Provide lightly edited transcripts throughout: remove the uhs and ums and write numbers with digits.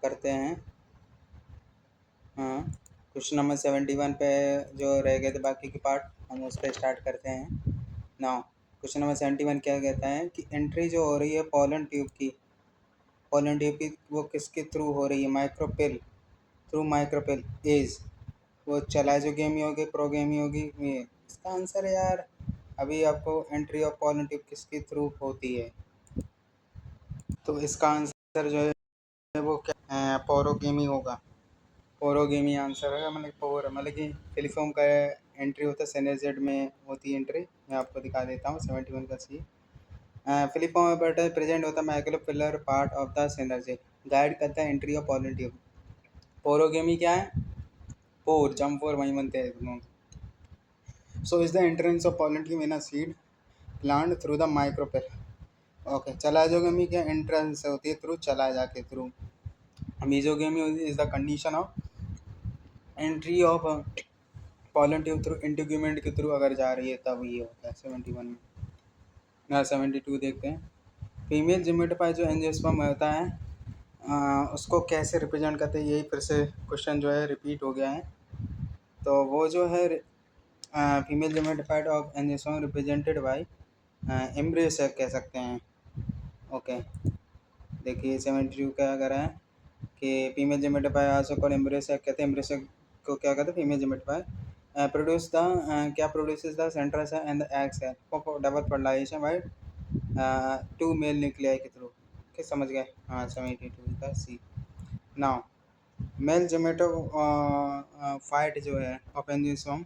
करते हैं। हाँ, क्वेश्चन नंबर 71 पे जो रह गए थे बाकी के पार्ट, हम उस पर स्टार्ट करते हैं। नाउ क्वेश्चन नंबर 71 क्या कहता है कि एंट्री जो हो रही है पोलन ट्यूब की, वो किसके थ्रू हो रही है? माइक्रोपिल, थ्रू माइक्रोपिल इज, वो चलाजोगेमी होगी, प्रोगेमी होगी? ये इसका आंसर है यार। अभी आपको एंट्री ऑफ पोलन ट्यूब किसके थ्रू होती है? तो इसका आंसर जो है वो क्या, पोरोगेमी होगा। पोरोगेमी आंसर है, मतलब पोर मतलब कि फिलिफॉर्म का एंट्री होता है, सेनेजेड में होती है एंट्री। मैं आपको दिखा देता हूँ 71 का सी। फिलिफॉर्म में बट प्रेजेंट होता है micropylar part of the synergid, guide करता है entry of pollen tube. Porogamy क्या है? पोर, जम पोर वहीं बनते हैं। So is the entrance of pollen tube in a seed plant through the micropyle. Okay, chalazogamy क्या एंट्रेंस होती है? थ्रू, चला जाके through. Mesogamy is the condition of entry of pollen tube through integument के through अगर जा रही है तब ये होता है 71 में। ना 72 देखते हैं। फीमेल जिमेटोफाइट जो एंजियोस्पर्म होता है उसको कैसे रिप्रेजेंट करते हैं? यही फिर से क्वेश्चन जो है रिपीट हो गया है। तो वो जो है female gametophyte of angiosperm represented by embryo sac कह सकते हैं। ओके, देखिए 72 क्या कह रहा है कि female gametophyte also called embryo sac कहते हैं। एम्ब्रियो सेक को क्या कहते हैं? फीमेल जिमेटोफाइट प्रोड्यूस द क्या produces the central cell and the egg cell for double fertilisation by two male nuclei के थ्रू। क्या समझ गए? हाँ, 72 का C. Now male gametophyte जो है ऑफ एंजियोस्पर्म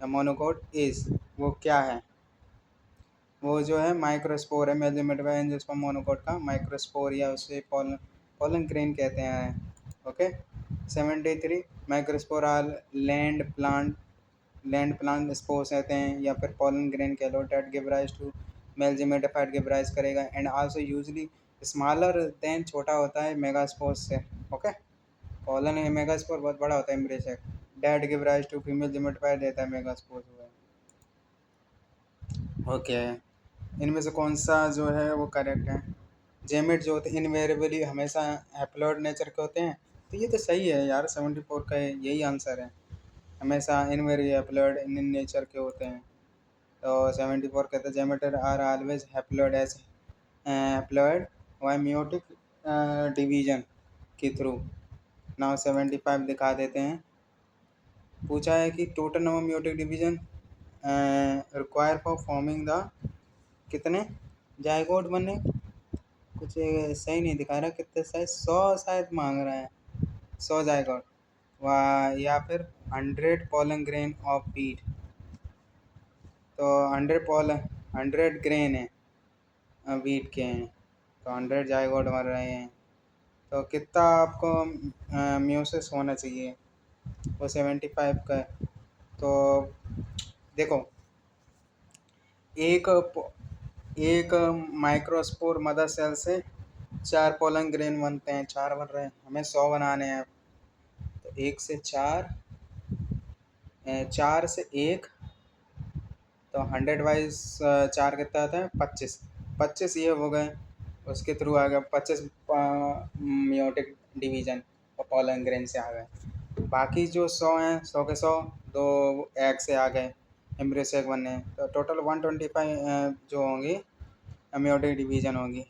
मोनोकोट इज, वो क्या है? वो जो है माइक्रोस्पोर है। मेल जिमेटोफाइट एंजियोस्पर्म मोनोकोट का माइक्रोस्पोर, या उसे पोलन ग्रेन कहते हैं। Okay, 73 microspore are land plant spores कहते हैं, या फिर पोलन ग्रेन कह लो। That give rise to male gametophyte give rise करेगा and also usually smaller than, छोटा होता है मेगास्पोर से। ओके, पोलन मेगास्पोर बहुत बड़ा होता है embryo. That give rise to female gametophyte देता है मेगास्पोर। ओके, इनमें से कौन सा जो है वो करेक्ट है? जेमेट जो होते हैं इनवेरेबली हमेशा हैप्लॉइड नेचर के होते हैं, तो ये तो सही है यार। 74 का यही आंसर है, हमेशा इनवेरी हैप्लॉइड इन नेचर के होते हैं। तो 74 कहते हैं gametes are always haploid as haploid via meiotic division के थ्रू। नाउ 75 दिखा देते हैं। पूछा है कि total number meiotic division require for forming the, कितने जायगोट बने? कुछ सही नहीं दिखा रहा, कितने शायद 100 शायद मांग रहा है। 100 जायगोट या फिर 100 पोलन ग्रेन ऑफ वीट। तो 100 ग्रेन है वीट के हैं, तो 100 जायगोट मर रहे हैं। तो कितना आपको म्यूसिस होना चाहिए? वो 75 का है। तो देखो, एक एक माइक्रोस्पोर मदर सेल से 4 पोलन ग्रेन बनते हैं। 4 बन रहे हैं, हमें 100 बनाने हैं। तो 1 से 4, 4 से 1, तो 100 वाइज 4 कितना आता है? 25। 25 ये हो गए, उसके थ्रू आ गया 25 मियोटिक डिवीजन और पोलन ग्रेन से आ गए। बाकी जो 100 हैं, 100 के 100 दो एग से आ गए, एम्ब्रियो से एग बनने। तो टोटल 125 जो होंगी मियोटिक डिवीजन होंगी।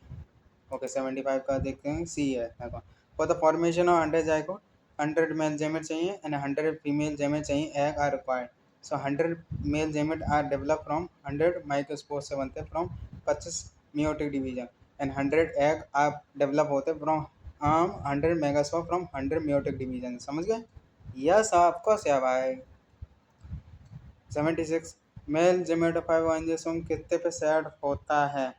ओके, 75 का देखते हैं, सी है। For the formation of 100 zygote 100 male gamete चाहिए एंड 100 फीमेल जेमेट चाहिए, egg are required. So 100 male gamete are develop from 100 microspore से बनते from 25 meiotic division and 100 egg are develop होते from 100 megaspore from 100 meiotic division. समझ गए? Yes, of course या भाई। 76 mail जेमेटोफाइव angiosperm कितने पे सेट होता है?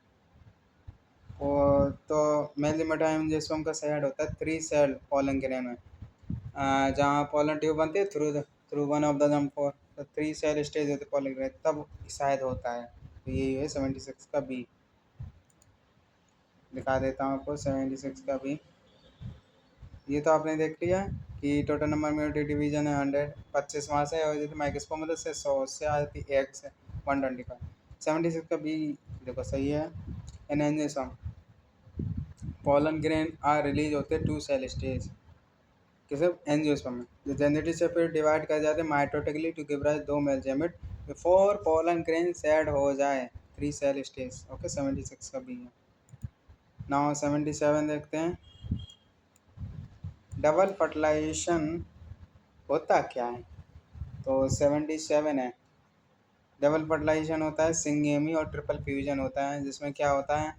और तो मेल जिमेटोएंजियोस्पर्म का सेट होता है 3 सेल पोलन ग्रेन में, जहाँ पोलन ट्यूब बनती है थ्रू वन ऑफ द जम्फोर। तो 3 सेल स्टेज होते हैं पोलन ग्रेन, तब शायद होता है। तो यही है 76 का बी। दिखा देता हूँ आपको 76 का बी। ये तो आपने देख लिया कि टोटल नंबर म्यूटेड डिवीजन है 100, 25 वहाँ से हो जाती माइक्रोस्पोर मतलब से 100 से आ जाती है 1 से 125। 76 का बी देखो सही है। An angiosperm pollen grain are release होते हैं 2 सेल स्टेज किसे एंजियोस्पर्म में। जो जेनेटिक से फिर डिवाइड कर जाते हैं mitotically to give rise 2 male gamete before pollen grain shed हो जाए 3 सेल स्टेज। ओके 76 का भी है। नाउ 77 देखते हैं। डबल फर्टिलाइजेशन होता क्या है? तो 77 है। डबल फर्टिलाइजेशन होता है सिंगेमी और ट्रिपल फ्यूजन होता है, जिसमें क्या होता है,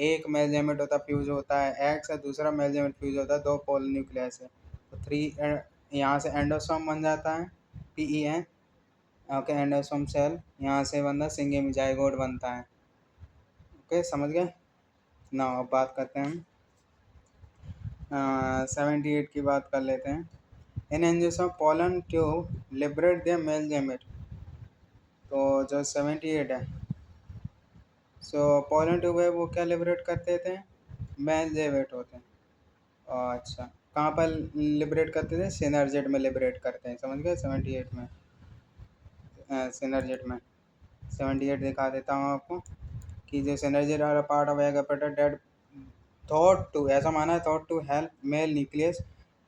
एक मेल गैमेट होता है फ्यूज होता है एक्स है, दूसरा मेल गैमेट फ्यूज होता है 2 पोल न्यूक्लियस से, तो 3 यहाँ से एंडोसोम बन जाता है PEN। ओके एंडोसोम सेल यहाँ से बनता है सिंगेमी जाइगोट बनता है। ओके समझ गए ना। अब बात करते हैं हम 78 की बात कर लेते हैं। इन angiosperm pollen tube liberate the male gamete. तो जो 78 है, सो पोलन ट्यूब है वो क्या लिबरेट करते थे? मेल गैमेट होते हैं। अच्छा कहाँ पर लिबरेट करते थे? सिनर्जेट में लिबरेट करते हैं, समझ गए। 78 में सिनर्जेट में 78 दिखा देता हूँ आपको कि जो synergid are part of egg apparatus that thought to, ऐसा माना है thought to help male nucleus,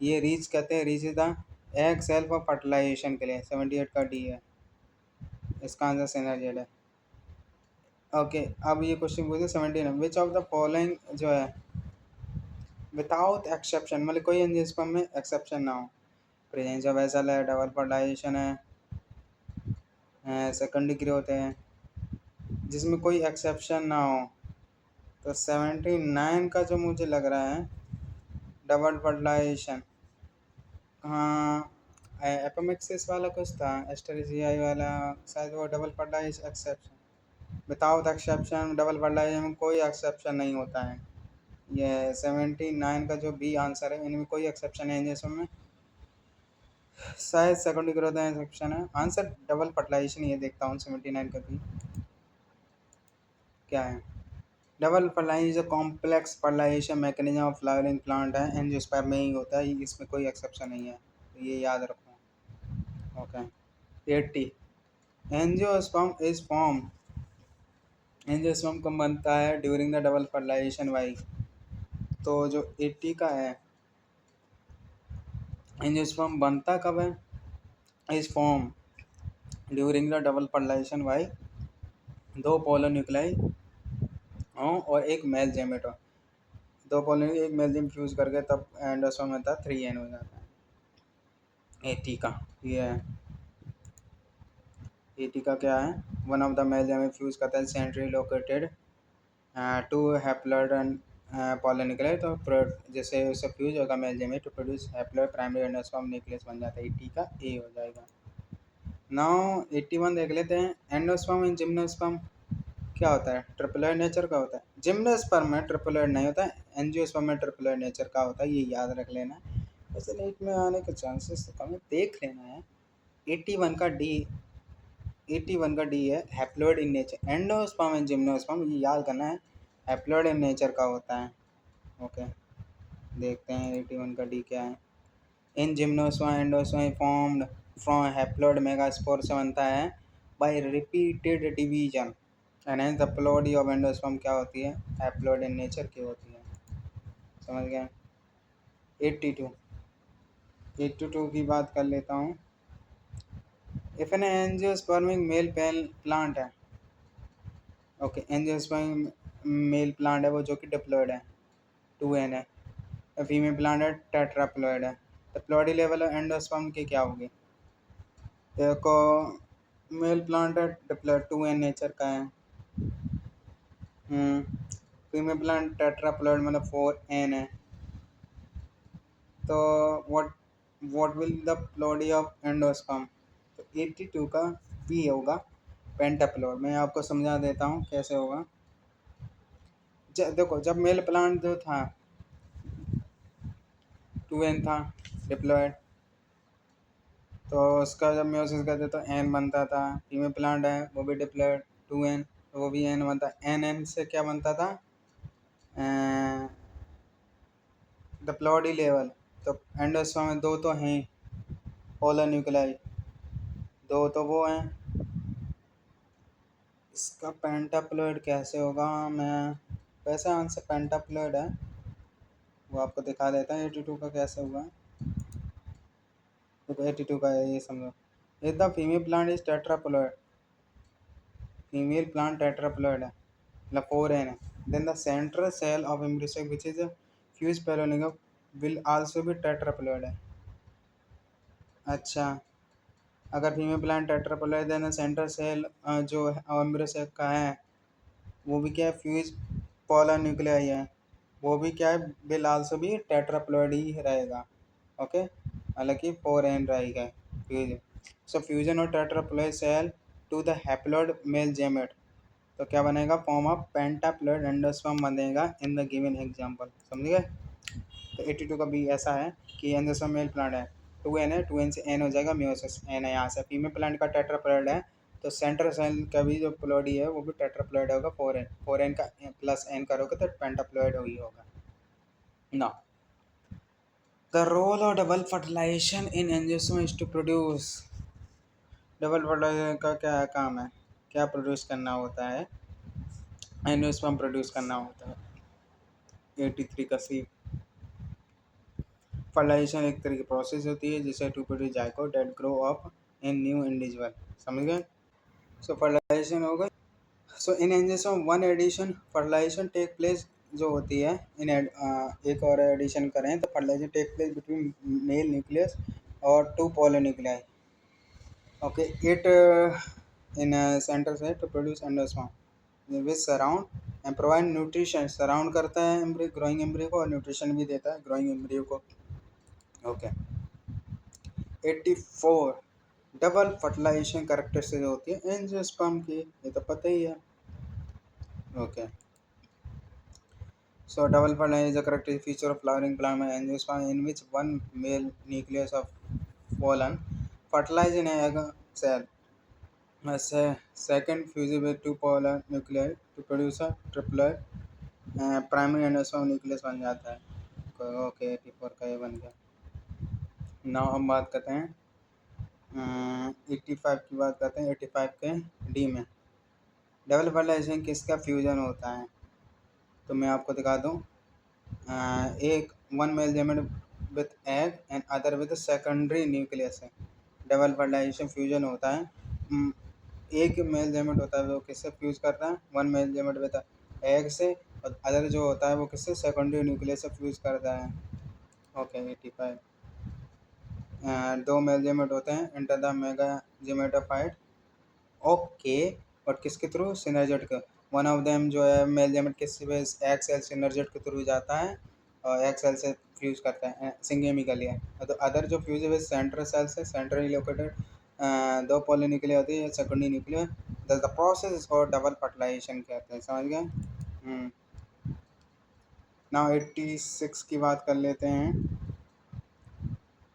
ये रीच करते हैं reach the egg cell for fertilization के लिए। 78 का डी है, इसका आंसर सिनर्जेट है। ओके अब ये क्वेश्चन पूछे 17 विच ऑफ द फॉलोइंग जो है विदाउट एक्सेप्शन, मतलब कोई एंजियोस्पर्म में एक्सेप्शन ना हो। प्रेजेंस ऑफ वेसल है, डबल फर्टिलाइजेशन है, सेकेंडरी ग्रोथ है, जिसमें कोई एक्सेप्शन ना हो। तो 79 का जो मुझे लग रहा है डबल फर्टिलाइजेशन, हाँ एपोमिक्सिस वाला कुछ था, एस्टरेजियाई वाला, शायद वो double fertilization exception. Without exception double fertilization में कोई एक्सेप्शन नहीं होता है। ये 79 का जो बी आंसर है, इनमें कोई एक्सेप्शन है जिसमें शायद सेकेंडरी ग्रोथ एक्सेप्शन है। आंसर डबल फर्टिलाइजेशन, ये देखता हूँ 79 का बी क्या है। Double fertilization complex fertilization mechanism of flowering plant है, एंजियोस्पर्म में ही होता है, इसमें कोई एक्सेप्शन नहीं है, तो ये याद रखो। Okay 80 angiosperm is form, angiosperm कब बनता है? During the double fertilization why. तो जो 80 का है एंजियोस्पर्म बनता कब है? Is form during the double fertilization why, 2 polar nuclei हो और एक मेल गैमेट हो, 2 पोलर एक मेल गैमेट फ्यूज करके तब एंडोस्पर्म बनता है, 3N हो जाता है। 80 का ये है। 80 का क्या है? One of the male gamete fuse करता है centrally located two haploid and polar nucleus, तो जैसे उससे फ्यूज होगा male gamete to produce haploid primary endosperm nucleus बन जाता है। 80 का ए हो जाएगा। नाउ 81 देख लेते हैं। एंडोस्पर्म एंड जिम्नोस्पर्म क्या होता है? ट्रिपलॉइड नेचर का होता है। जिम्नोस्पर्म में ट्रिपलॉइड नहीं होता है, एंजियोस्पर्म में ट्रिपलॉइड नेचर का होता है, ये याद रख लेना है। वैसे नीट में आने के चांसेस तो कम है, देख लेना है। 81 का डी, 81 का डी है haploid in nature. Endosperm and gymnosperm ये याद करना है, हैप्लॉइड इन नेचर का होता है। ओके देखते हैं 81 का डी क्या है। In gymnosperm endosperm formed from haploid megaspore से बनता है by repeated division, and hence the ploidy of endosperm क्या होती है? हैप्लॉइड इन नेचर की होती है, समझ गए। 82 82 की बात कर लेता हूँ। If an angiospermic male plant है, ओके एंजियोस्पर्मिक मेल प्लांट है वो जो कि डिप्लॉयड है, 2N है, फीमेल प्लांट है टेट्राप्लॉयड है, तो प्लॉडी लेवल एंडोस्पर्म की क्या होगी? देखो मेल प्लांट है डिप्लॉयड 2N नेचर का है, फीमेल प्लांट टेट्राप्लॉयड मतलब 4N है, तो what will the ploidy of endosperm? तो 82 का बी होगा पेंटाप्लॉयड। मैं आपको समझा देता हूँ कैसे होगा। देखो जब मेल प्लांट जो था 2N था डिप्लॉयड, तो उसका जब म्यूसिस करते तो N बनता था। फीमेल प्लांट है वो भी डिप्लॉयड 2N, तो वो भी N बनता। NN से क्या बनता था? The ploidy level. तो एंडोस्पर्म में 2 तो हैं पोलर न्यूक्लियाई, 2 तो वो हैं। इसका पेंटाप्लॉयड कैसे होगा? मैं वैसे आंसर पेंटाप्लॉयड है, वो आपको दिखा देता है 82 का कैसे हुआ है। तो 82 का है, ये समझो। If the female plant is tetraploid, female plant tetraploid है, मतलब 4n है, then the central cell of embryo which is fuse पेलोनिका विल आल्सो बी टेट्राप्लॉइड है। अच्छा, अगर female plant tetraploid then central cell जो एम्ब्रियो का है वो भी क्या है, फ्यूज पोलर न्यूक्लियाई है, वो भी क्या है, विल आल्सो भी टेट्राप्लॉइड ही रहेगा। ओके, हालांकि 4n रहेगा फ्यूज। सो फ्यूजन और tetraploid cell to the haploid male gamete, तो क्या बनेगा, फॉर्म ऑफ पेंटाप्लॉइड एंडोस्पर्म बनेगा इन द गिवन एग्जांपल। समझ गए। तो 82 का भी ऐसा है कि एंडोस्पर्म मेल प्लांट है, 2n है, 2n से n हो जाएगा, म्योसिस n है यहाँ से। फीमेल प्लांट का टेट्राप्लॉइड है, तो सेंट्रल सेल का भी जो प्लॉइडी है वो भी टेट्राप्लॉइड होगा, 4n का प्लस n करोगे तो पेंटाप्लॉइड ही होगा ना। The role of double fertilization in angiosperm is to produce, double fertilization का क्या काम है, क्या प्रोड्यूस करना होता है, एंजियोस्पर्म प्रोड्यूस करना होता है। 83 का सी, फर्टिलाइजेशन एक तरह की प्रोसेस होती है जिसे to produce zygote that grow up in new individual. समझ गए। सो फर्टिलाइजेशन हो गई। So in angiosperm one addition fertilization take place जो होती है इन एक और एडिशन करें तो fertilization take place between male nucleus और two polar nuclei. Okay, it in centre से to produce endosperm which surround and provide nutrition, surround करता है एम्ब्रियो, ग्रोइंग एम्ब्रियो को, और न्यूट्रिशन भी देता है ग्रोइंग एम्ब्रियो को। ओके, 84 डबल फर्टिलाइजेशन कैरेक्टरिस्टिक होती है एंजियोस्पर्म की, ये तो पता ही है। Okay, so double fertilization is a characteristic feature of flowering plant by angiosperm in which one male nucleus of pollen fertilized in an egg cell. Second fuses with two polar nuclei to produce a triploid primary endosperm nucleus बन जाता है। Okay, 84 का ये बन गया। Now हम बात करते हैं 85 की बात करते हैं। 85 के डी में डबल फर्टिलाइजेशन किसका फ्यूजन होता है, तो मैं आपको दिखा दूँ। एक one male gamete with egg and other with secondary nucleus है, डबल फर्टिलाइजेशन फ्यूजन होता है। एक मेल गेमेट होता है वो किससे फ्यूज करता है, one male gamete with egg से, और अदर जो होता है वो किससे, सेकेंडरी न्यूक्लियस से फ्यूज करता है। ओके, 85 दो मेल गेमेट होते हैं enter the mega gametophyte. Okay, but किसके थ्रू, सिनर्जेट। वन ऑफ देम जो है मेल गेमेट किस एग सेल सिनर्जेट के थ्रू जाता है और एग सेल से फ्यूज करता है सिंगेमिकली है। तो अदर जो फ्यूज है सेंट्रल सेल से, सेंट्रली लोकेटेड दो पोली न्यूक्लिया होती है, secondary nuclei, the process is called double fertilization कहते हैं। समझ गए। नाउ 86 की बात कर लेते हैं।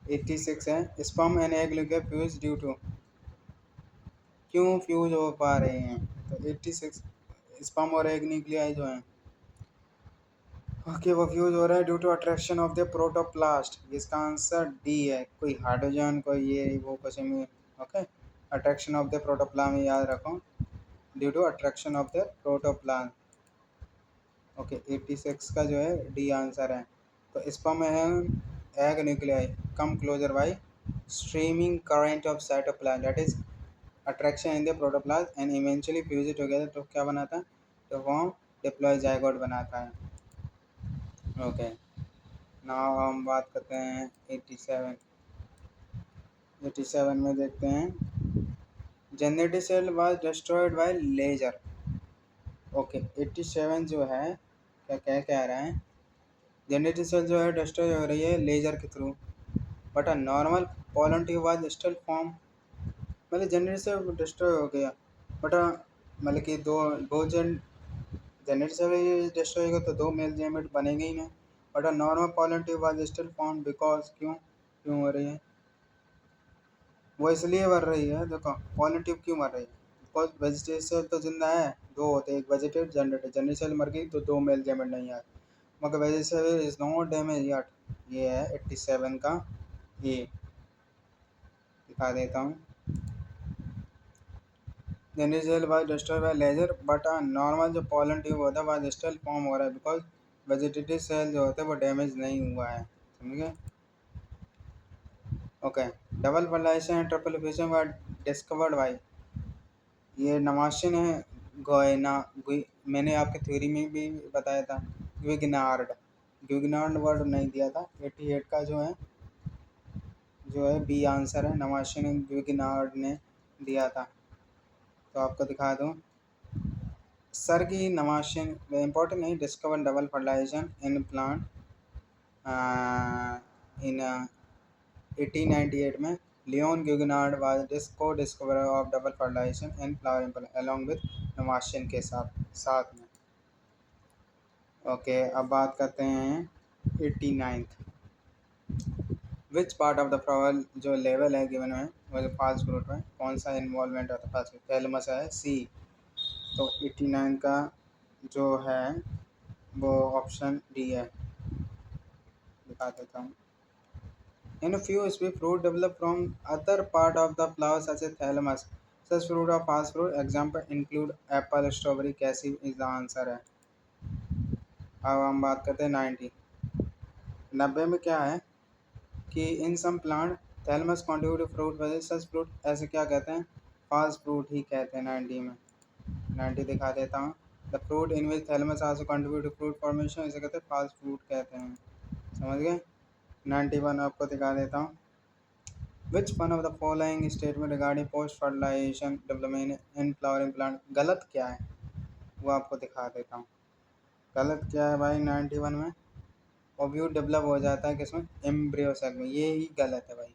86 है sperm and egg liquid fuse due to, क्यों फ्यूज हो पा रहे हैं, तो 86 स्पर्म और एग न्यूक्लियाई जो हैं ओके वो फ्यूज हो रहा है due to attraction of the protoplast, जिसका आंसर डी है। कोई हाइड्रोजन कोई ये वो कुछ में। Okay, attraction of the protoplast में याद रखो, due to attraction of the protoplast. Okay, 86 का जो है डी आंसर है। तो sperm and egg nuclei come closer by streaming current of cytoplasm, that is attraction in the protoplast and eventually fuse together, तो क्या बनाता है, तो वो डिप्लॉय जायगोट बनाता है। ओके, नाउ हम बात करते हैं 87। 87 में देखते हैं genetic cell was destroyed by laser. Okay, 87 जो है क्या क्या कह रहा है, जेनेटिक सेल जो है डिस्ट्रॉय हो रही है लेजर के through, but a normal pollen tube was still form, मतलब जेनेटिक सेल डिस्ट्रॉय हो गया बट मतलब कि दो जेनेटिक सेल डिस्ट्रॉय होगा तो दो मेल गेमेट बनेंगे ही नहीं, but a normal pollen tube was still form because, क्यों क्यों हो रही है, वो इसलिए मर रही है। देखो पोलन ट्यूब क्यों मर रही है, बिकॉज वेजिटेटिव सेल तो जिंदा है, दो होते हैं, एक वेजिटेटिव जनरेटिव, जनरेटिव सेल मर गई तो दो मेल गेमेट नहीं आए, मगर vegetative cell is not damage yet. ये है 87 का, ये दिखा देता हूँ। Generative cell was destroyed by laser but normal जो पोलन ट्यूब होता है वाज स्टिल फॉर्म हो रहा है बिकॉज वेजिटेटिव सेल जो होता है वो डैमेज नहीं हुआ है, समझ गए। Okay, double fertilization and triple fusion were discovered by, ये नवाशिन है गोयना मैंने आपके थ्योरी में भी बताया था, ग्विगनार्ड। ग्विगनार्ड वर्ड नहीं दिया था, 88 का जो है बी आंसर है, नवाशिन ग्विगनार्ड ने दिया था। तो आपको दिखा दूँ, सर्गी नवाशिन इम्पोर्टेंट नहीं, discover double fertilization in plant in 1898 में Leon Guignard was disco discoverer of double fertilization in flowering along with Navashin के साथ में। ओके, अब बात करते हैं 89th। Which part of the flower जो लेवल है गिवन में वो फास्ट फ्रूट में कौन सा इन्वॉल्वमेंट होता है फास्ट फ्रूट, थैलेमस है, सी। तो 89 का जो है वो ऑप्शन डी है, दिखा देता हूँ। In a few species, fruit develop from other part of the flower such as thalamus. Such fruit are fast fruit. Example include apple, strawberry, cashew is the answer है। अब हम बात करते हैं 90 में क्या है कि in some plant thalamus contribute fruit वजह सच फ्रूट ऐसे क्या कहते हैं, फास्ट फ्रूट ही कहते हैं 90 में। 90 दिखा देता हूँ, the fruit in which thalamus also contribute fruit formation इसे कहते हैं फास्ट फ्रूट कहते हैं, समझ गए। 91 आपको दिखा देता हूँ, Which one of the following statement regarding post fertilization development in flowering plant गलत क्या है वो आपको दिखा देता हूँ। गलत क्या है भाई 91 में, ओव्यूल डेवलप हो जाता है किसमें, एम्ब्रियो सेक में, ये ही गलत है भाई।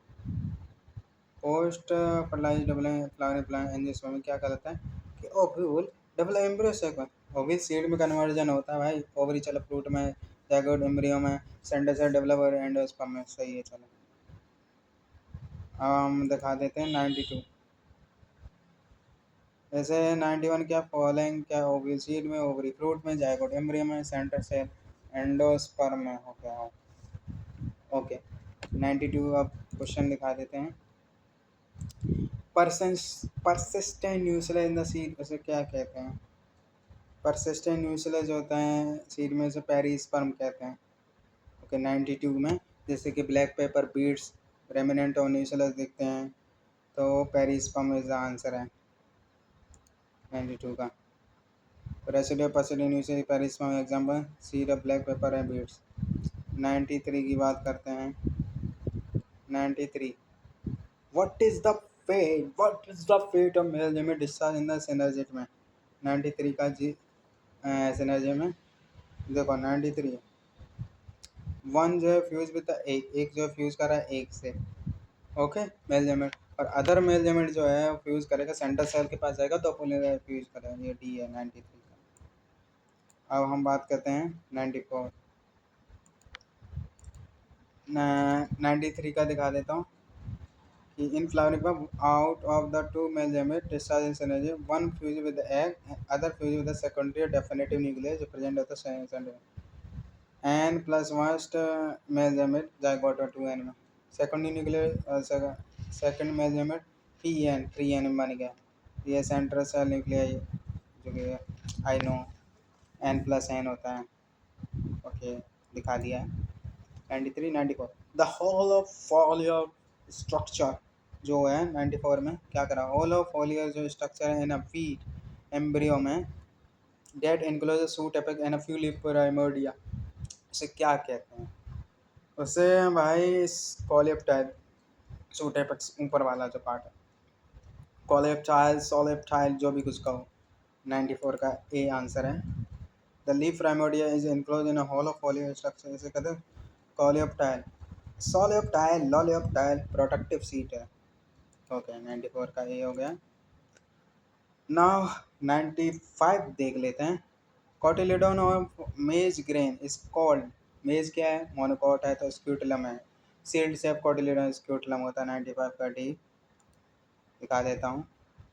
Post fertilize develop flowering plant angiosperm में क्या गलत है कि ओव्यूल डेवलप एम्ब्रियो सेक में, ओव्यूल सीड में कन्वर्जन होता है भाई, ओवरी चलो फ्रूट में, जाइगोट एम्ब्रियो में, सेंटर सेल डेवलप और एंडोस्पर्म में, सही है। चलो अब हम दिखा देते हैं 92। जैसे 91 क्या फॉलोइंग क्या ओवरी सीड में, ओवरी फ्रूट में, जाइगोट एम्ब्रियो में, सेंटर सेल एंडोस्पर्म में हो गया हो। ओके, 92 अब क्वेश्चन दिखा देते हैं। Persistent nucleus in the seed उसे क्या कहते हैं, परसिस्टेंट न्यूक्लियस जो होता है सीड में उसे पेरिस्पर्म कहते हैं। ओके, 92 में जैसे कि ब्लैक पेपर बीड्स रेमिनेंट और न्यूक्लियस दिखते हैं तो पेरिस्पर्म इज द आंसर है 92 का। Residual persistent nucleus perisperm example seed of black pepper and beads. 93 की बात करते हैं। 93 what is the fate of male limit discharge in the synergid में। 93 का जी सिनर्जी में देखो 93 वन जो है फ्यूज विद एक जो है फ्यूज कर रहा है एक से, ओके मेल लिमिट, और अदर मेल लिमिट जो है वो फ्यूज करेगा सेंटर सेल के पास जाएगा तो फ्यूज करेगा, ये डी है 93 का। अब हम बात करते हैं 94। 93 का दिखा देता हूँ कि इन फ्लावरिंग पर out of the two male gamete discharge in synergy one fuse with egg other fuse with secondary definitive nucleus जो प्रेजेंट होता है center n plus first male gamete zygote 2n में, secondary nucleus second male gamete pn 3n में बन गया, ये central cell nucleus जो कि I know n plus n होता है। ओके, दिखा दिया है। 93 94 the whole of foliar structure जो है 94 में क्या करा, होल ऑफ फॉलियर जो स्ट्रक्चर है इन अ फीट एम्ब्रियो में that enclose shoot apex and a few leaf primordia, उसे क्या कहते हैं, उसे भाई कॉलेप्टाइल, सूट एपिक्स ऊपर वाला जो पार्ट है, कॉलेप्टाइल सोलेप्टाइल जो भी कुछ कहो। 94 का ए आंसर है। The leaf primordia is enclose in a whole of foliar structure, इसे कहते हैं कॉलेप्टाइल, सोलेप्टाइल लोलेप्टाइल प्रोटेक्टिव सीट है। ओके, 94 का ए हो गया। नाउ 95 देख लेते हैं। Cotyledon of maize grain is called, maize क्या है, मोनोकॉट है तो स्क्यूटलम है, सील्ड सेफ कॉटिलेडोन स्क्यूटलम होता है। 95 का डी दिखा देता हूँ।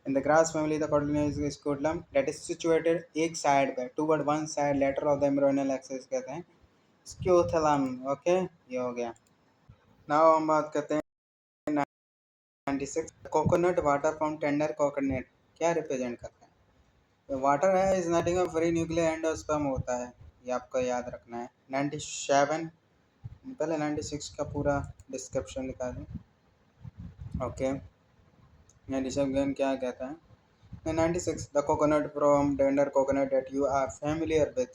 In the grass family the cotyledon is scutellum that is situated एक साइड पे toward one side lateral of the embryonal axis कहते हैं स्क्यूथलम। ओके, ये हो गया। नाउ हम बात करते हैं 96 coconut water from tender coconut क्या रिप्रेजेंट करता है, वाटर है is nothing a free nuclear endosperm होता है, ये आपको याद रखना है। 97, पहले 96 का पूरा डिस्क्रिप्शन लिखा दूँ। ओके, 97 क्या कहता है? 96, the coconut from tender coconut that you are familiar with,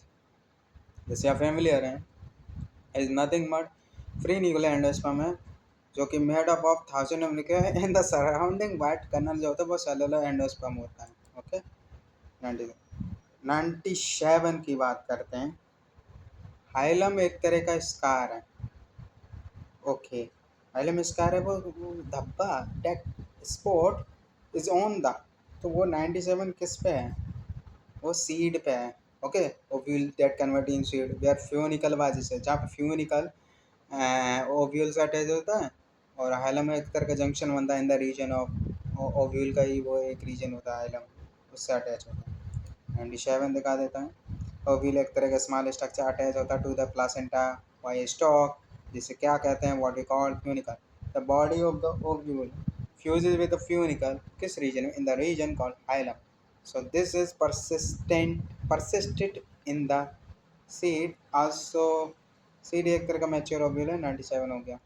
जैसे आप फैमिलियर हैं, is nothing but free nuclear endosperm है, जो कि made up of 1000 nuclear in the surrounding white kernel जो होता है वो सेलुलर एंडोस्पर्म होता है। ओके, 97 की बात करते हैं। हाइलम एक तरह का स्कार है। ओके, हाइलम स्कार है, वो धब्बा, that spot is on the, तो वो 97 किस पे है? वो सीड पे है। Okay, ovule that convert in seed where funicle बाजिस है, जहाँ पे फ्यूनिकल ओव्यूल से अटैच होता है, और हाइलम एक तरह का जंक्शन बनता है in the region of ovule का ही वो एक रीजन होता है हाइलम, उससे अटैच होता है। 97 दिखा देता है। ओव्यूल एक तरह का स्मॉल स्ट्रक्चर अटैच होता है to the placenta by stalk, जिसे क्या कहते हैं? What we call funicle. The body of the ovule fuses with the funicle, किस रीजन में? In the region called hilum. So this is persisted in the seed also। Seed एक तरह का मैच्योर ओव्यूल है। 97 हो गया।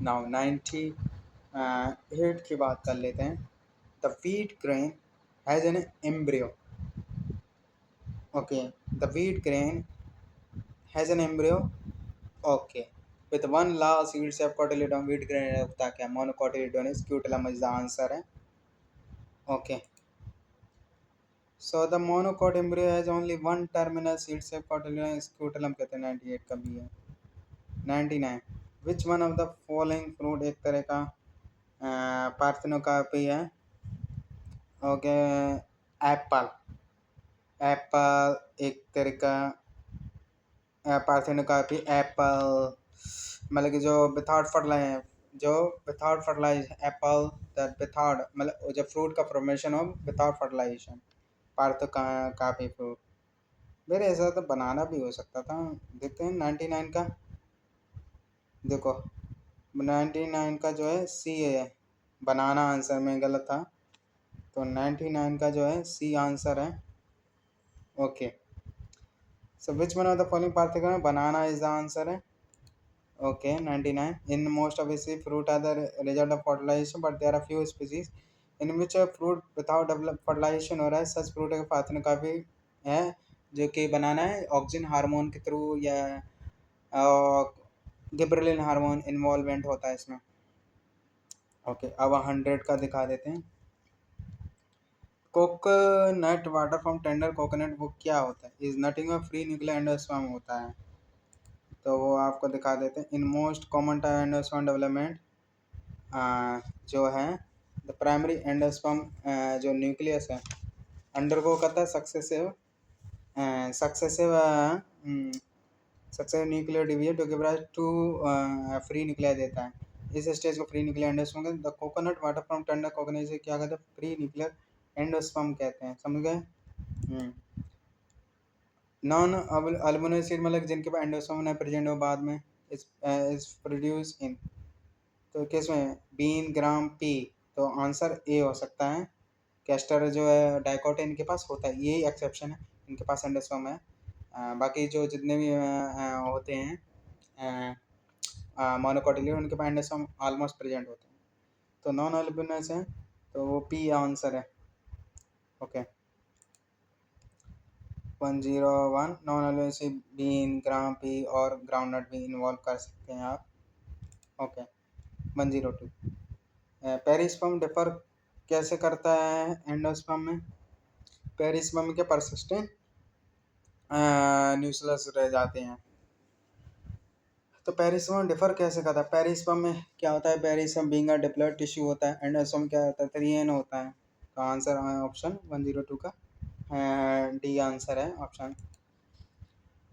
नाउ 98 की बात कर लेते हैं। The wheat grain has an embryo। Okay, the wheat grain has an embryo। Okay, with one large seed shape cotyledon, wheat grain होता क्या? monocotyledonous scutellum is the answer है। Okay, so the monocot embryo has only one terminal seed shape cotyledon, scutellum कहते हैं। 98 का भी है। 99, which one of the following fruit एक तरह का पार्थेनोकार्पी है? Okay, Apple. एप्पल एक तरह का पार्थेनोकार्पी, एप्पल मतलब कि जो विथआउट फर्टिलाइज, जो without fertilize apple, that without मतलब जब फ्रूट का फॉर्मेशन हो विथआउट फर्टिलाइजेशन, पार्थेनोकार्पी फ्रूट। मेरे ऐसा तो बनाना भी हो सकता था। देखते हैं 99 का। देखो 99 का जो है सी है, बनाना आंसर में गलत था, तो 99 का जो है सी आंसर है। Okay, so which one of the following parthenocarpy, banana is the answer है। Okay, 99, in most of the fruit are the result of fertilization but there are few species in which fruit without fertilization हो रहा है, सच fruit का parthenocarpy है, जो कि बनाना है oxygen hormone के थ्रू या गिबरेलिन हार्मोन इन्वॉल्वमेंट होता है इसमें। ओके, अब 100 का दिखा देते हैं। Coconut water from tender coconut वो क्या होता है? इज नटिंग में फ्री न्यूक्लियर एंडोस्पर्म होता है, तो वो आपको दिखा देते हैं। In most common type endosperm development जो है द प्राइमरी एंडोस्पर्म जो न्यूक्लियस है अंडरगो करता है successive successive nuclear division to give rise to free nuclear देता है। इस स्टेज को फ्री न्यूक्लियर एंडोस्पर्म कहते हैं। The coconut water from tender coconut से क्या कहते हैं? फ्री न्यूक्लियर एंडोस्पर्म कहते हैं, समझ गए? नॉन अल्बुमिनस सीड मतलब जिनके पास एंडोस्पर्म नहीं प्रेजेंट हो बाद में इज प्रोड्यूस इन, तो किस में? बीन, ग्राम, पी, तो आंसर ए हो सकता है। कैस्टर जो है डाइकोट इनके पास होता है, यही एक्सेप्शन है, इनके पास एंडोस्पर्म है। बाकी जो जितने भी होते हैं मोनोकोटिलियन उनके पास एंडोस्पर्म ऑलमोस्ट प्रेजेंट होते हैं, तो नॉन अल्बुमिनस है, तो वो पी आंसर है। Okay, 101, non albuminous bean, gram, pea और ग्राउंडनट भी इन्वॉल्व कर सकते हैं आप। ओके, 102, पेरिस्पर्म डिफर कैसे करता है एंडोस्पर्म में? पेरिस्पर्म के परसिस्टेंट न्यूक्लियस रह जाते हैं, तो पेरिस्पर्म डिफर कैसे करता है? पेरिस्पर्म में क्या होता है? Perisperm being a diploid tissue होता है, एंडोस्पर्म क्या होता है? 3N होता है, तो आंसर ऑप्शन 102 का डी आंसर है। ऑप्शन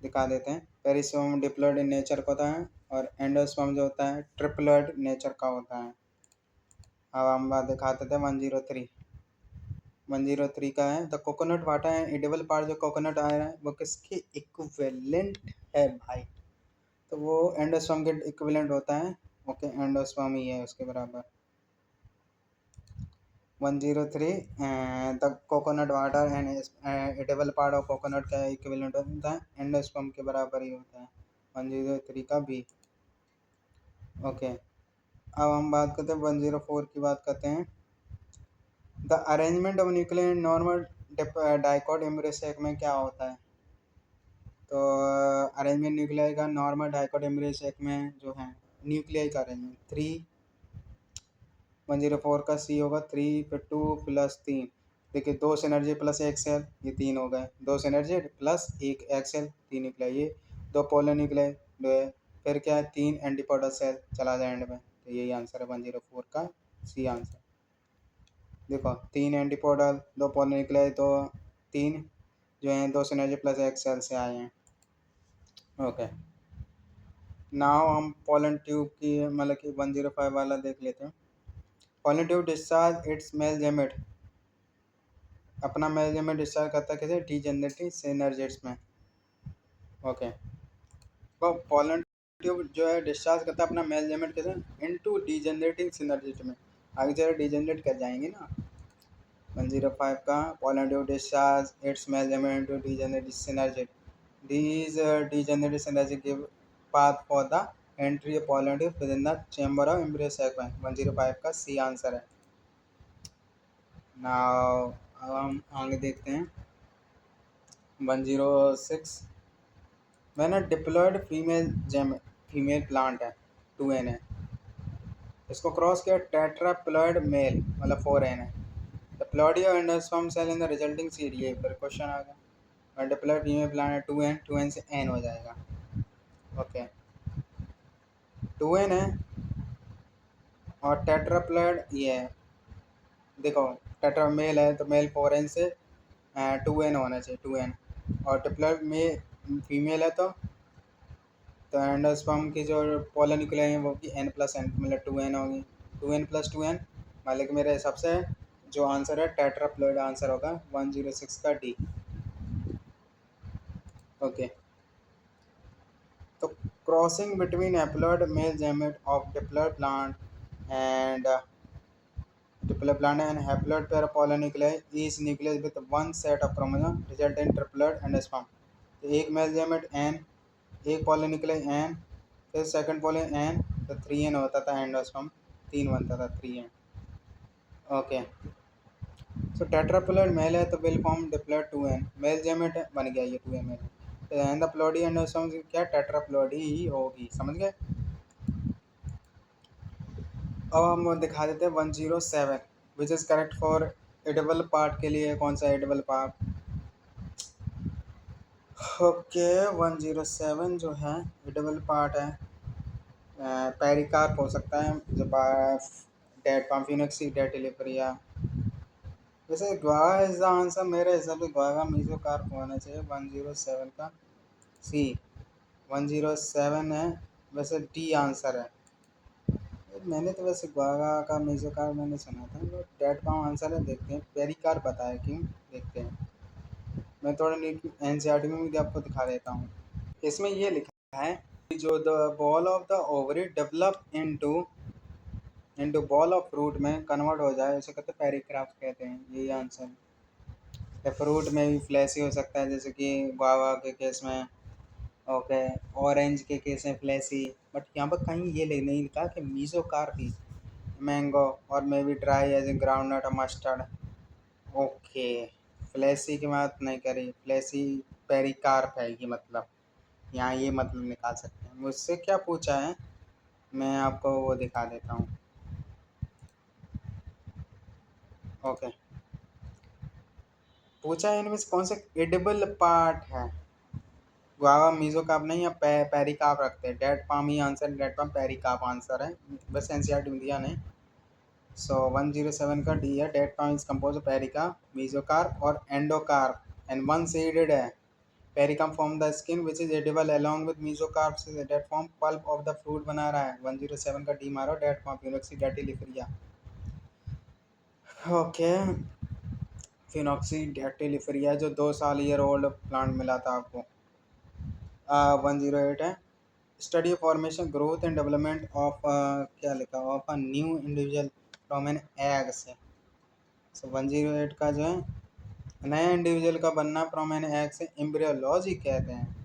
दिखा देते हैं। पेरिस्पर्म डिप्लॉयड इन नेचर का होता है और एंडोस्पर्म जो होता है ट्रिप्लॉयड नेचर का होता है। अब हम बात दिखाते थे 103। 103 का है the coconut water and edible part, जो कोकोनट आ रहा है वो किसके इक्विवेलेंट है भाई? तो वो एंडोस्पर्म के इक्विवेलेंट होता है। ओके, एंडोस्पर्म ही है उसके बराबर। 103 the coconut water and edible part of coconut का इक्विवेलेंट होता है एंडोस्पर्म के बराबर ही होता है 103 का बी। ओके, अब हम बात करते हैं 104 की बात करते हैं। The arrangement of nuclear normal dicot embryo sac में क्या होता है? तो अरेंजमेंट न्यूक्लियर का नॉर्मल डाइकॉट एम्ब्रियो सेक में जो है न्यूक्लियर का अरेंजमेंट 104 का सी होगा 3 फिर 2 प्लस 3। देखिए 2 सिनर्जी प्लस एक सेल, ये 3 हो गए। 2 सिनर्जी प्लस एक एक्सेल 3 निकला, ये 2 पोलर निकले 2 है। फिर क्या है 3 एंटीपोडल सेल चला जाए एंड में, तो यही आंसर है 104 का सी आंसर। देखो 3 एंटीपोडल 2 पोलर निकले तो 3 जो है 2 सिनर्जी प्लस एक सेल से आए हैं। ओके, नाउ हम पोलन ट्यूब की मतलब कि 105 वाला देख लेते हैं। Pollen tube discharge its male gamete, अपना मेल गैमेट डिस्चार्ज करता है कैसे? डीजेनरेटिंग सिनर्जिड्स में। ओके, तो पोलन ट्यूब जो है डिस्चार्ज करता है अपना मेल गैमेट कैसे? इनटू डीजेनरेटिंग सिनर्जिड में, आगे चलो डीजेनरेट कर जाएंगे ना। 105 का pollen tube discharge its male gamete into degenerating synergid, these degenerated synergy give path for the entry of pollen tube within the chamber of embryo sac में। 105 का सी आंसर है। नाउ अब हम आगे देखते हैं 106। मैंने डिप्लॉयड फीमेल प्लांट है 2n है, इसको क्रॉस किया टेट्राप्लॉयड मेल मतलब 4n है। The ploidy of endosperm cell in the resulting seed, ये फिर क्वेश्चन आ गया। और डिप्लॉयड फीमेल प्लांट है 2n, 2n से n हो जाएगा। ओके, 2n है और टेट्राप्लॉयड ये है। देखो टेट्रा मेल है तो मेल 4n से 2n होना चाहिए 2n, और डिप्लॉयड में फीमेल है तो एंडोस्पर्म की जो पोलर न्यूक्लियाई हैं वो भी n+n मतलब 2n होगी। 2n+2n मतलब कि मेरे हिसाब से जो आंसर है टेट्राप्लॉयड आंसर होगा 106 का डी। ओके, तो crossing between haploid male gamete of diploid plant and diploid plant and haploid pair of pollen nuclei, each nucleus with one set of chromosome result in triploid endosperm। तो एक male gamete n, एक polar nuclei n, फिर second polar n, तो 3n होता था endosperm, 3 बनता था 3n। Okay, सो tetraploid male है तो will form diploid 2n, male gamete बन गया ये 2n मेल, तो एंड द प्लॉडी एंडोस्पर्म क्या टेट्राप्लॉइड ही होगी, समझ गए। अब हम दिखा देते हैं 107 which is correct for edible part के लिए कौन सा एडिबल पार्ट। ओके, 107 जो है एडिबल पार्ट है पेरिकार्प हो सकता है, जो डेट पाम्फिनोक्सी डेटिलिफरिया। वैसे ग्वावा इज द आंसर, मेरे हिसाब से ग्वावा मीजोकार्प होना चाहिए 107 का सी। 107 है, वैसे डी आंसर है। मैंने तो वैसे ग्वावा का मीजोकार्प मैंने सुना था, वो डेट पाम आंसर है। देखते हैं पेरिकार्प बताया क्यों, देखते हैं। मैं थोड़ा नीट एनसीईआरटी में भी आपको दिखा देता हूँ। इसमें ये लिखा है कि जो the ball of the ovary develop into ball of fruit में कन्वर्ट हो जाए उसे कहते हैं पेरिकार्प कहते हैं, यही आंसर है। फ्रूट में भी फ्लैसी हो सकता है जैसे कि गुआवा के केस में, ओके, ऑरेंज के केस में फ्लैसी, बट यहाँ पर कहीं ये नहीं लिखा कि मीजोकार्पी मैंगो और may be dry as a groundnut और मस्टर्ड। ओके, फ्लैसी की बात नहीं करी, फ्लैसी पेरिकार्प है ये मतलब, यहाँ ये मतलब निकाल सकते हैं। मुझसे क्या पूछा है मैं आपको वो दिखा देता हूँ। ओके, पूछा है इनमें से कौन सा एडिबल पार्ट है। गुआवा मीजोकार्प नहीं, या पेरिकार्प रखते हैं। डेट पाम ही answer, date palm pericarp answer है, बस एनसीईआरटी में दिया नहीं। सो 107 का डी है, date palm is compose of pericarp, mesocarp और एंडोकार्प एंड वन सीडेड है। Pericarp form the skin which is edible along with mesocarp से date form pulp of the fruit बना रहा है। 107 का डी मारो, date form Phoenix dactylifera. Okay, Phoenix dactylifera जो 2 साल ईयर ओल्ड प्लांट मिला था आपको। 108 है, study formation growth and development of क्या लिखा, of a new individual from an egg से। सो 108 का जो है नया इंडिविजुअल का बनना फ्रॉम एन एग से एम्ब्रियोलॉजी कहते हैं।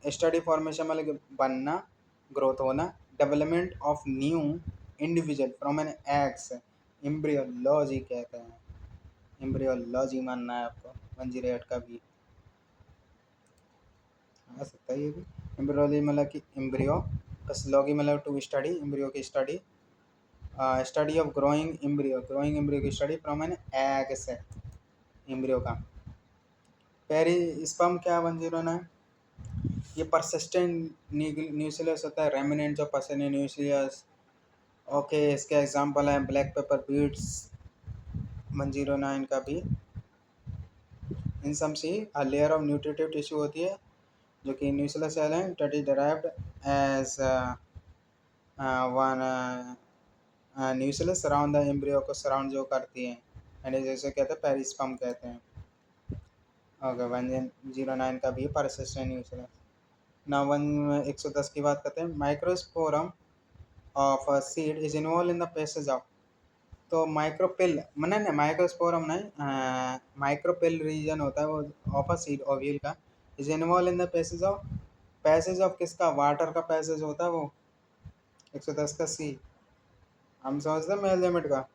स्टडी फॉर्मेशन मतलब कि बनना, ग्रोथ होना, development of new individual from an egg से एम्ब्रियोलॉजी कहते हैं। एम्ब्रियोलॉजी मानना है आपको 108 का भी आ सकता है ये भी। एम्ब्रियोलॉजी मतलब कि एम्ब्रियो, लॉगी मतलब टू स्टडी, एम्ब्रियो की study, study of growing embryo, growing embryo की स्टडी फ्रॉम एन एग से एम्ब्रियो का। पेरी स्पर्म क्या 109, ये परसिस्टेंट न्यूक्लियस होता है, रेमिनेंट जो परसिस्टेंट न्यूक्लियस। ओके, इसके एग्जांपल है ब्लैक पेपर बीड्स 109 का भी। इन सम सी a layer of nutritive tissue होती है जो कि न्यूक्लियस सेल है, that is derived as one nucleus surround the embryo को सराउंड जो करती है, एंड जैसे कहते हैं पेरिस्पर्म कहते हैं। ओके 109 का भी परसिस्टेंट न्यूक्लियस। ना 110 की बात करते हैं। Microsporum of a seed is involve in the passage of, तो माइक्रोपिल मैंने ना माइक्रोस्पोरम नहीं, माइक्रोपिल रीजन होता है वो ऑफ अ सीड ओव्यूल का, is involve in the passage of किसका, वाटर का पैसेज होता है वो। 110 का सी, हम समझते हैं मेल लिमिट का,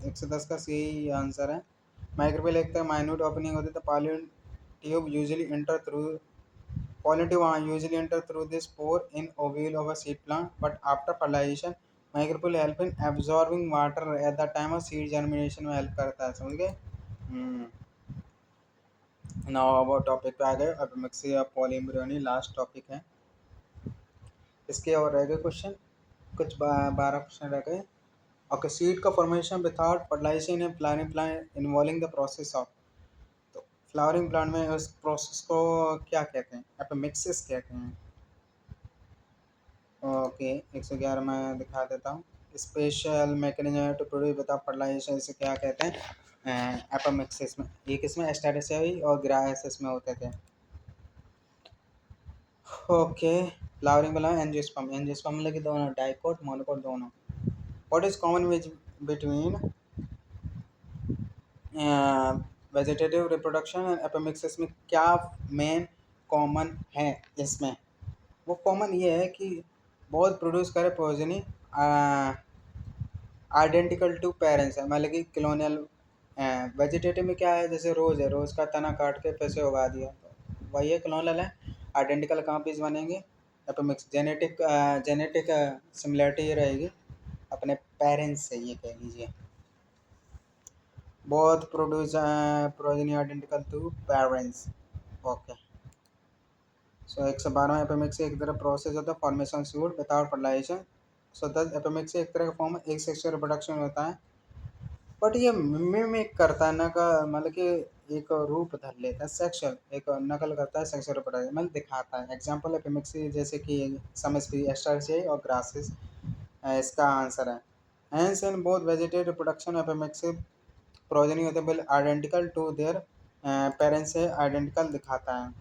110 का सी आंसर है। माइक्रोपिल एक तरह माइन्यूट ओपनिंग होती है, तो pollen tube usually enter through, pollen tube usually enter through this pore in ovule of a seed plant, but after fertilization micropyle help in absorbing water at the time of seed germination में help करता है, समझ गए। Now about topic पे आ गए, अब mixie of पॉलीम्ब्रियोनी last topic है। इसके और रह गए क्वेश्चन कुछ 12 क्वेश्चन रह गए। ओके, सीड का formation without fertilization in flowering plant involving the process of, तो फ्लावरिंग प्लांट में उस प्रोसेस को क्या कहते हैं, एपिमिक्सिस कहते हैं। ओके 111 में दिखा देता हूँ। Special mechanism to produce without fertilization, इसे क्या कहते हैं, एपोमिक्सिस में। ये किसमें, एस्टेरेसिया और ग्राइसिस में होते थे। ओके, फ्लावरिंग वाला एंजियोस्पर्म, एंजियोस्पर्म मतलब कि दोनों डाइकोट मोनोकोट दोनों। What is common between vegetative reproduction and apomixis में क्या मेन कॉमन है इसमें, वो कॉमन ये है कि बहुत प्रोड्यूस करे प्रोजनी आइडेंटिकल टू पेरेंट्स है, मतलब कि क्लोनियल। वेजिटेटिव में क्या है, जैसे रोज़ है, रोज़ का तना काट के फिर से उगा दिया, तो वही है, क्लोनियल है। आइडेंटिकल कहाँ पीस बनेंगे, एपोमिक्स। जेनेटिक जेनेटिक सिमिलरिटी ये रहेगी अपने पेरेंट्स से, ये कह लीजिए। बहुत produce progeny identical to parents. Okay, so 112 apomixis एक तरह प्रोसेस होता है formation seed without fertilization. So 10 apomixis एक तरह का फॉर्म है, एक सेक्सुअल रिप्रोडक्शन होता है, बट ये मिमिक करता है, नकल मतलब कि एक रूप धर लेता है सेक्सुअल, एक नकल करता है सेक्सुअल रिप्रोडक्शन मतलब दिखाता है। एग्जांपल है एपिमिक्सी, जैसे कि समस्पी एस्टरसे और ग्रासिस, इसका आंसर है। Hence in both vegetative reproduction apomixis progeny होते हैं will identical to their parents से आइडेंटिकल दिखाता है।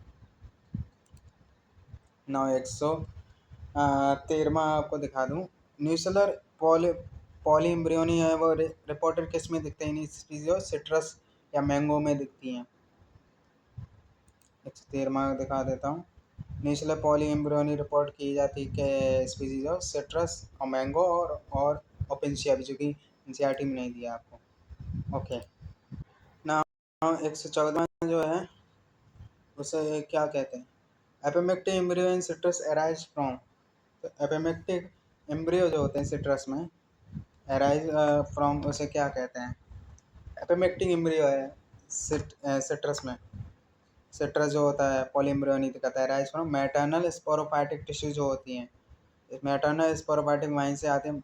113 आपको दिखा दूँ। न्यूसेलर पॉली एम्ब्रियोनी है वो रिपोर्टेड किस में दिखते हैं, इन स्पीसीज और सिट्रस या मैंगो में दिखती हैं। 113 दिखा देता हूँ। न्यूसेलर पॉली एम्ब्रियोनी रिपोर्ट की जाती है स्पीसीज और सिट्रस और मैंगो और ओपेंशिया भी, जो कि एनसीईआरटी में नहीं दिया आपको। ओके, ना 114 जो है उसे क्या कहते हैं, apomictic embryo in citrus arise from, तो एपिमेक्टिक एम्ब्रियो जो होते हैं सिट्रस में अराइज फ्रॉम, उसे क्या कहते हैं, एपिमेक्टिक एम्ब्रियो है सिट्रस में। सिट्रस जो होता है पॉलीएम्ब्रियोनिक कहता है, arise from maternal sporophytic tissue जो होती हैं, मैटरनल स्पोरोफाइटिक वहीं से आते हैं।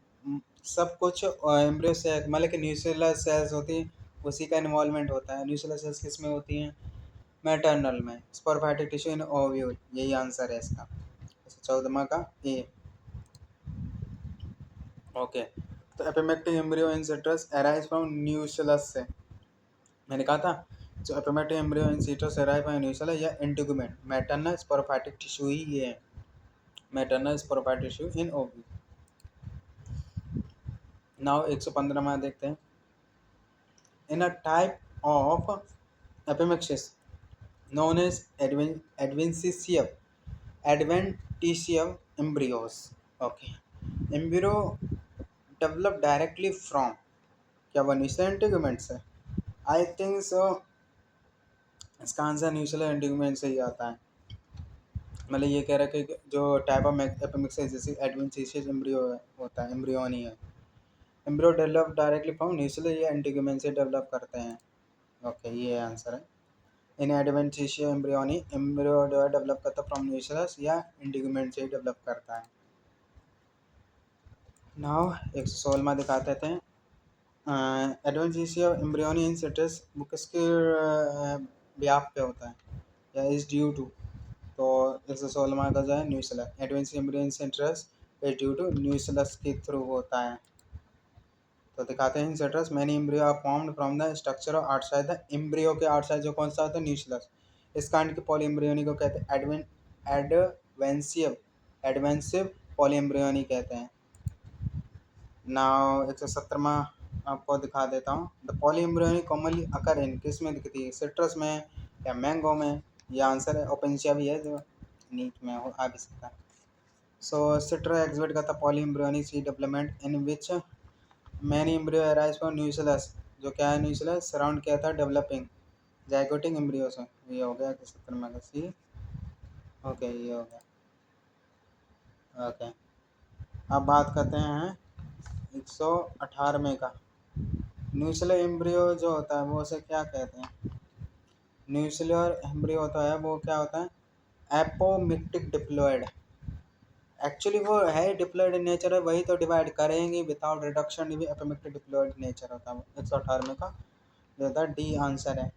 सब कुछ एम्ब्रियो से मतलब कि न्यूक्लियर सेल्स होती हैं, उसी का इन्वॉल्वमेंट होता है। न्यूक्लियर सेल्स किस में होती हैं, मैटरनल में, स्पोरोफाइटिक टिश्यू इन ओव्यूल, यही आंसर है इसका। 14 का ए। ओके, तो apomictic embryo in citrus arise from nucleus से, मैंने कहा था जो apomictic embryo in citrus arrive from nucleus या इंटीग्यूमेंट, मैटरनल स्पोरोफाइटिक टिश्यू ही ये है, maternal sporophytic tissue in ovule. Now 115 में देखते हैं। in a type of apomixis known as adventitious embryos. Okay, embryo develop directly from, क्या वो nuclear integument से? आई थिंक सो इसका आंसर न्यूक्लियर इंटीग्यूमेंट से ही आता है। मतलब ये कह रहा है कि जो टाइप ऑफ एपिमिक्स जैसे एडवेंटिशियस एम्ब्रियो होता है, एम्ब्रियोनी है, embryo develop directly from nuclear या इंटीग्यूमेंट से डेवलप करते हैं। ओके, ये आंसर है। इन एडवेंटिशियस एम्ब्रियोनी, एम्ब्रियो जो है डेवलप करता है फ्रॉम न्यूक्लियस या इंटीग्यूमेंट से डेवलप करता है। नाउ 116वां दिखाते थे। एडवेंटिशियस एम्ब्रियोनी इन सिट्रस वो किसके ब्याप पे होता है या इज ड्यू टू? तो 116वां का जो है nucleus adventitious embryo in citrus is due to nucleus के थ्रू होता है। तो दिखाते हैं in citrus many embryo are formed from the structure of outside the embryo के आउटसाइड जो कौन सा होता है? न्यूक्लियस। इस कांड के पॉली एम्ब्रियोनी को कहते हैं एडवेंसिव पॉली एम्ब्रियोनी कहते हैं। नाउ 117वां आपको दिखा देता हूँ। द पॉली एम्ब्रियोनी कॉमनली अकर इन, किस में दिखती है? सिट्रस में या मैंगो में? ये आंसर है। ओपेंशिया भी है जो नीट में हो आ भी सकता है। सो सिट्रा एग्जिबिट करता polyembryonic development in which many embryo arise from nucleus, जो क्या है न्यूक्लियस सराउंड किया था डेवलपिंग जाइगोटिक एम्ब्रियो से। ये हो गया 117 में सी। ओके, ये हो गया। ओके, अब बात करते हैं 118वें का। न्यूक्लियर एम्ब्रियो जो होता है वो उसे क्या कहते हैं? न्यूक्लियर एम्ब्रियो होता है वो क्या होता है? Apomictic diploid. एक्चुअली वो है डिप्लॉयड नेचर है, वही तो डिवाइड करेंगे विदाउट रिडक्शन भी एपोमिक्टिक डिप्लॉयड नेचर होता है। 118वें का जो होता है डी आंसर है।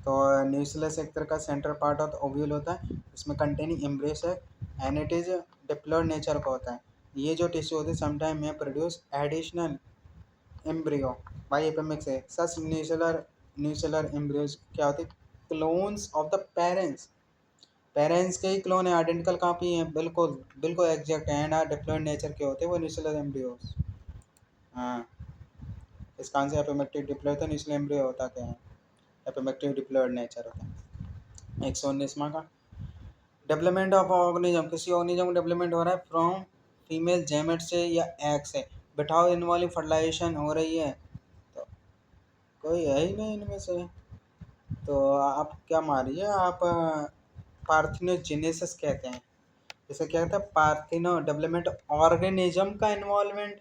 तो न्यूक्लियस एक तरह का centre part of the ovule होता है, इसमें कंटेनिंग एम्ब्रेस है and it is diploid nature का होता है। ये जो टिश्यू होते हैं समटाइम में प्रोड्यूस एडिशनल एम्ब्रियो बाय एपिमिक्स है। सच न्यूक्लियर एम्ब्रियोज क्या होते हैं? Clones of the parents. Parents के ही क्लोन है, आइडेंटिकल कॉपी है, बिल्कुल बिल्कुल एग्जैक्ट है, एंड आर डिप्लॉयड नेचर के होते हैं वो न्यूक्लियर एम्ब्रियोज। हाँ, इसका आंसर एपिमेक्टिक डिप्लॉयड था। न्यूक्लियर एम्ब्रियो होता क्या है? एपिमेक्टिक डिप्लॉयड नेचर होता है। 119वां का डेवलपमेंट ऑफ ऑर्गेनिज्म, किसी ऑर्गेनिज्म का डेवलपमेंट हो रहा है फ्रॉम फीमेल जेमेट से या एग से। बिठाओ इनवॉल्व फर्टिलाइजेशन हो रही है, तो कोई है ही नहीं इनमें से। तो आप क्या मारिए, आप पार्थेनोजेनेसिस कहते हैं। जैसे क्या कहता है? पार्थिनो डेवलपमेंट ऑर्गेनिज्म का इन्वॉल्वमेंट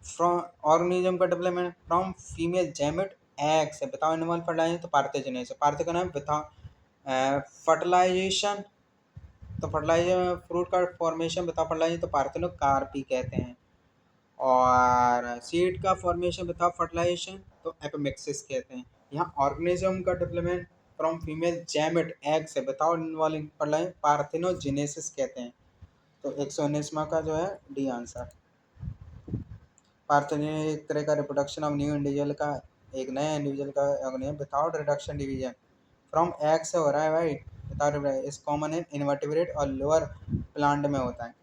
फ्रॉम, ऑर्गेनिज्म का डेवलपमेंट फ्रॉम फीमेल जेमेट एग से। बताओ इन्वॉल्व फर्टिलाइजेशन, तो पार्थेनोजेनेसिस। पार्थ का नाम बताओ फर्टिलाइजेशन, तो फर्टिलाइजेशन फ्रूट का फॉर्मेशन बताओ फर्टिलाइजेशन, तो पार्थेनोकार्पी कहते हैं। और सीड का फॉर्मेशन बताओ फर्टिलाइजेशन, तो एपिमिक्सिस कहते हैं। यहाँ ऑर्गेनिज्म का डेवलपमेंट फ्रॉम फीमेल जैमेट एग से बताओ इन्वॉल्विंग फर्टिलाइजेशन, पार्थेनोजेनेसिस कहते हैं। तो 119वां का जो है डी आंसर। पार्थेनोजेनेसिस एक तरह का रिप्रोडक्शन ऑफ न्यू इंडिविजुअल का, एक नए इंडिविजुअल का organism without reduction division from egg से हो रहा है भाई। विदाउट इस कॉमन है इनवर्टिब्रेट और लोअर प्लांट में होता है।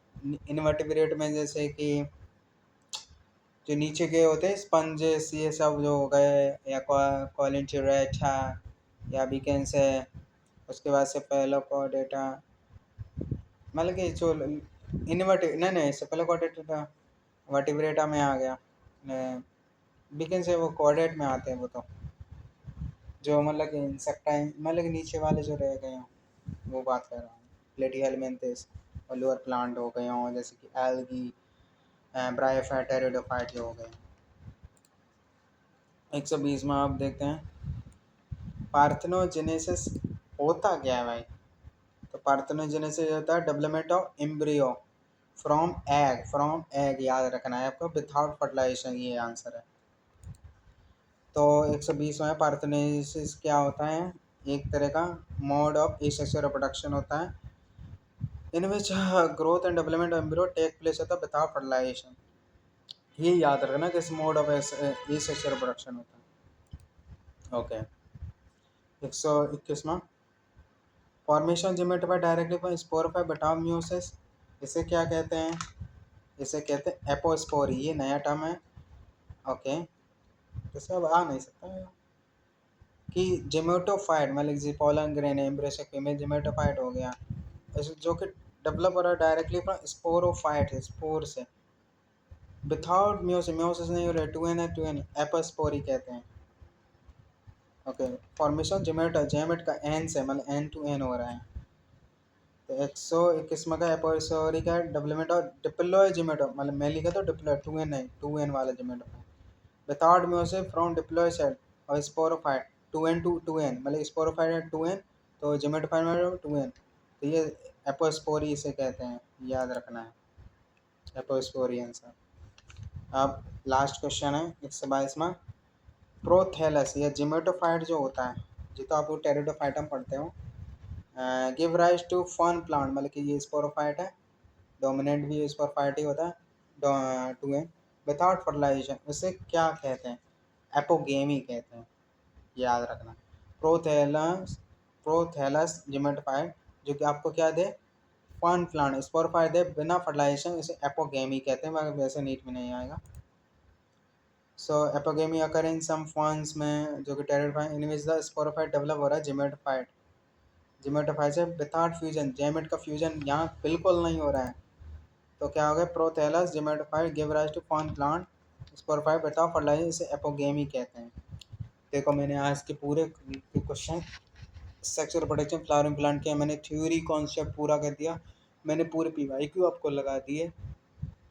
इनवर्टिब्रेट में जैसे कि जो नीचे के होते हैं स्पंजेस, ये सब जो हो गए, या कॉलिनचुरेटा या बीकेंस है। उसके बाद से पहला कॉर्डेटा, मतलब कि जो इनवर्टिव नहीं, इससे पहले कॉर्डेटा वर्टिब्रेटा में आ गया। बीकेंस है वो कॉर्डेट में आते हैं, वो तो जो मतलब कि इंसेक्टाइन, मतलब कि नीचे वाले जो रह गए हों वो बात कर रहा हूँ। प्लेटिहेलमिन्थेस और लोअर प्लांट हो गए हों जैसे कि एल्गी, ब्रायोफाइट, टेरिडोफाइट जो हो गए। 120 में आप देखते हैं पार्थेनोजेनेसिस होता क्या है भाई। तो पार्थेनोजेनेसिस होता है development of embryo from egg याद रखना है आपको, विदाउट फर्टिलाइजेशन, ये आंसर है। तो 120 में पार्थेनोजेनेसिस क्या होता है? एक तरह का मोड ऑफ एसेक्सुअल रिप्रोडक्शन होता है in which growth and development of embryo take place होता है विदाउट फर्टिलाइजेशन। ये याद रखना कि इस मोड ऑफ एसेक्सुअल रिप्रोडक्शन होता है। ओके, 121 में formation gametophyte directly from sporophyte बटाव म्यूसिस, इसे क्या कहते हैं? इसे कहते हैं एपोस्पोरी, ये नया टर्म है। ओके, तो सब आ नहीं सकता है कि जिमेटोफाइट मतलब जैसे पोलन ग्रेन है, एम्ब्रियोसेक में जिमेटोफाइट हो गया, जो कि डेवलप हो रहा है डायरेक्टली फ्रॉम स्पोरोफाइट है, स्पोर से, विदाउट म्यूसिस, म्यूसिस नहीं हो रहा है, 2n है, 2n एपोस्पोरी कहते हैं। ओके, फॉर्मेशन जिमेटो, जेमेट का एन से मतलब एन टू एन हो रहा है। तो 121 का एपोस्पोरी का डेवलपमेंट और डिप्लॉय जिमेटो मतलब मैं लिखा तो डिप्लॉय 2n नहीं, 2n वाला gameto without meiosis from diploid cell और स्पोरोफाइट 2n टू 2n मतलब स्पोरोफाइट है 2n, तो जिमेटोफाइट में 2n, तो ये एपोस्पोरी इसे कहते हैं, याद रखना है, एपोस्पोरियन सा। अब लास्ट क्वेश्चन है 122वां, प्रोथैलस या जिमेटोफाइट जो होता है, जो तो आप टेरिडोफाइटम पढ़ते हो, give rise to fern plant मतलब कि ये स्पोरोफाइट है, डोमिनेंट भी स्पोरोफाइट ही होता है, 2n विदाउट फर्टिलाइजेशन, उसे क्या कहते हैं, एपोगेमी कहते हैं, याद रखना। प्रोथैलस, प्रोथैलस जिमेटोफाइट जो कि आपको क्या दे, फर्न प्लांट स्पोरोफाइट दे बिना फर्टिलाइजेशन, इसे एपोगेमी कहते हैं, मगर वैसे नीट में नहीं आएगा। सो एपोगेमी अकर इन सम फर्न्स में जो कि pteridophyte in which the sporophyte develop हो रहा है जिमेटोफाइट, जिमेटोफाइट से विदाउट फ्यूजन, जेमेट का फ्यूजन यहाँ बिल्कुल नहीं हो रहा है, तो क्या हो गया, prothallus gametophyte give rise to fern plant sporophyte without fertilization, इसे एपोगेमी कहते हैं। देखो मैंने आज के पूरे question sexual protection flowering plant किया, मैंने थ्योरी कॉन्सेप्ट पूरा कर दिया, मैंने पूरे पीवाईक्यू आपको लगा दिए।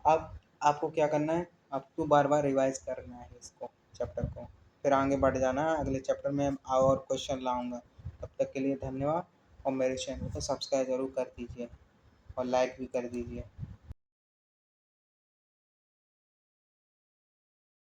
अब आपको क्या करना है, आपको बार बार रिवाइज करना है इसको, चैप्टर को, फिर आगे बढ़ जाना है, अगले चैप्टर में और क्वेश्चन लाऊंगा। तब तक के लिए धन्यवाद, और मेरे चैनल को सब्सक्राइब जरूर कर दीजिए और लाइक भी कर दीजिए।